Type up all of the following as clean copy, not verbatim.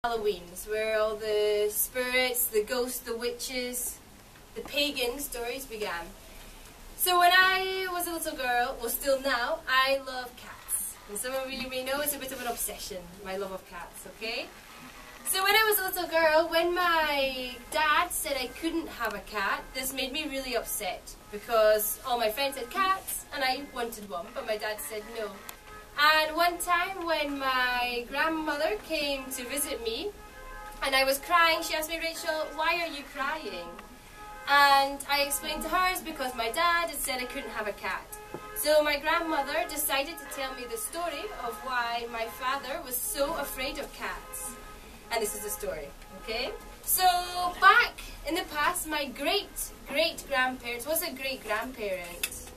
Halloween's, where all the spirits, the ghosts, the witches, the pagan stories began. So when I was a little girl, well still now, I love cats. And some of you may know it's a bit of an obsession, my love of cats, okay? So when I was a little girl, when my dad said I couldn't have a cat, this made me really upset because all my friends had cats and I wanted one, but my dad said no. And one time when my grandmother came to visit me and I was crying, she asked me, "Rachel, why are you crying?" And I explained to her it's because my dad had said I couldn't have a cat. So my grandmother decided to tell me the story of why my father was so afraid of cats. And this is the story, okay? So back in the past, my great-great-grandparents, what's a great-grandparent?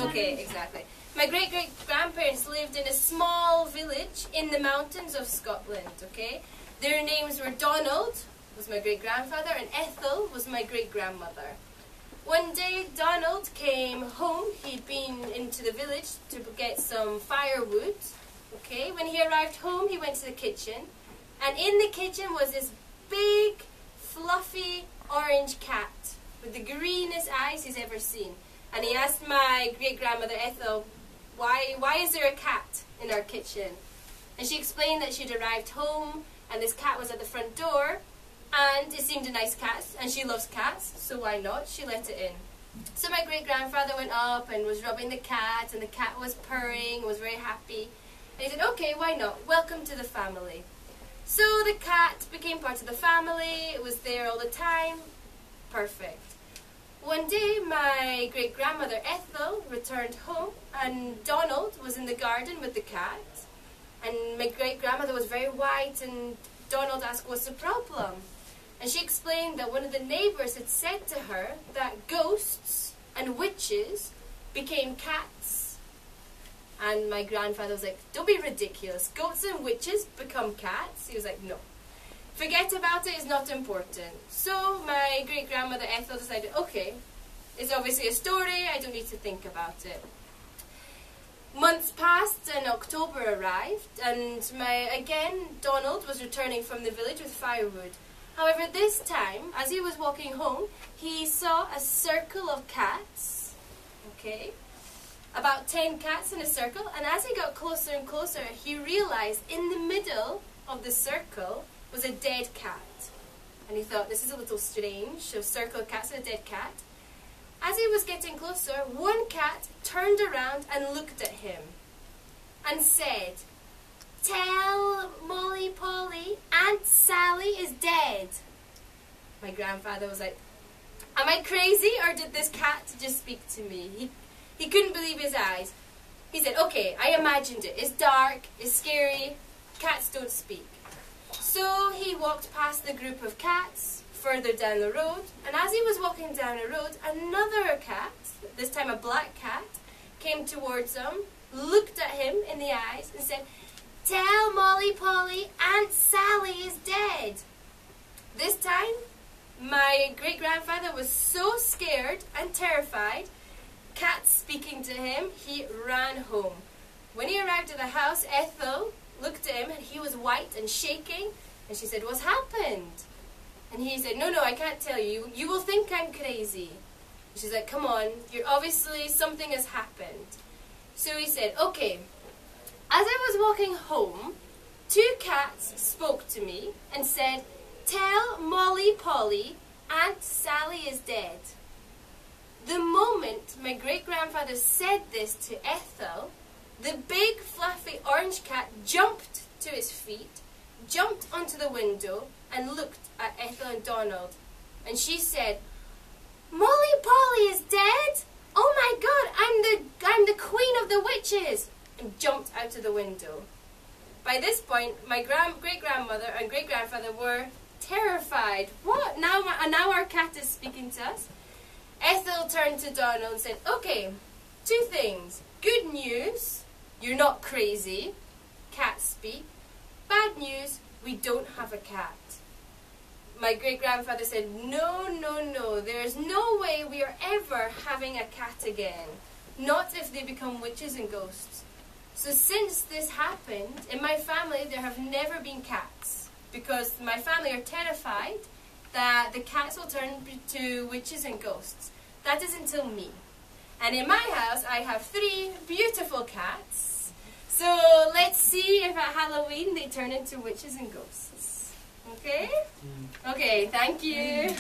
Okay, exactly. My great-great-grandparents lived in a small village in the mountains of Scotland, okay? Their names were Donald, was my great-grandfather, and Ethel was my great-grandmother. One day, Donald came home. He'd been into the village to get some firewood, okay? When he arrived home, he went to the kitchen, and in the kitchen was this big, fluffy, orange cat with the greenest eyes he's ever seen. And he asked my great-grandmother Ethel, why is there a cat in our kitchen? And she explained that she'd arrived home and this cat was at the front door and it seemed a nice cat and she loves cats, so why not? She let it in. So my great-grandfather went up and was rubbing the cat and the cat was purring, was very happy. And he said, okay, why not? Welcome to the family. So the cat became part of the family, it was there all the time. Perfect. One day, my great-grandmother Ethel returned home and Donald was in the garden with the cat. And my great-grandmother was very white and Donald asked, what's the problem? And she explained that one of the neighbours had said to her that ghosts and witches became cats. And my grandfather was like, don't be ridiculous, goats and witches become cats? He was like, no. Forget about it, it's not important. So my great-grandmother Ethel decided, okay, it's obviously a story, I don't need to think about it. Months passed and October arrived and Donald was returning from the village with firewood. However, this time, as he was walking home, he saw a circle of cats, okay, about 10 cats in a circle, and as he got closer and closer, he realized in the middle of the circle was a dead cat. And he thought, this is a little strange, a circle of cats and a dead cat. As he was getting closer, one cat turned around and looked at him and said, "Tell Molly Polly, Aunt Sally is dead." My grandfather was like, am I crazy or did this cat just speak to me? He couldn't believe his eyes. He said, okay, I imagined it. It's dark, it's scary, cats don't speak. So he walked past the group of cats further down the road, and as he was walking down the road, another cat, this time a black cat, came towards him, looked at him in the eyes and said, "Tell Molly Polly, Aunt Sally is dead." This time, my great-grandfather was so scared and terrified, cat speaking to him, he ran home. When he arrived at the house, Ethel looked at him and he was white and shaking, and she said, "What's happened?" And he said, no, I can't tell you. You will think I'm crazy. And she's like, come on, obviously something has happened. So he said, okay. As I was walking home, two cats spoke to me and said, "Tell Molly Polly, Aunt Sally is dead." The moment my great-grandfather said this to Ethel, the big fluffy orange cat jumped to its feet, jumped onto the window and looked at Ethel and Donald. And she said, "Molly Polly is dead? Oh my God, I'm the queen of the witches!" and jumped out of the window. By this point, my great-grandmother and great-grandfather were terrified. What? Now our cat is speaking to us? Ethel turned to Donald and said, okay, two things. Good news, you're not crazy. Cats speak. Bad news, we don't have a cat. My great-grandfather said, no, there's no way we are ever having a cat again. Not if they become witches and ghosts. So since this happened, in my family there have never been cats, because my family are terrified that the cats will turn to witches and ghosts. That is until me. And in my house I have 3 beautiful cats. So let's see if at Halloween they turn into witches and ghosts. Okay? Okay, thank you.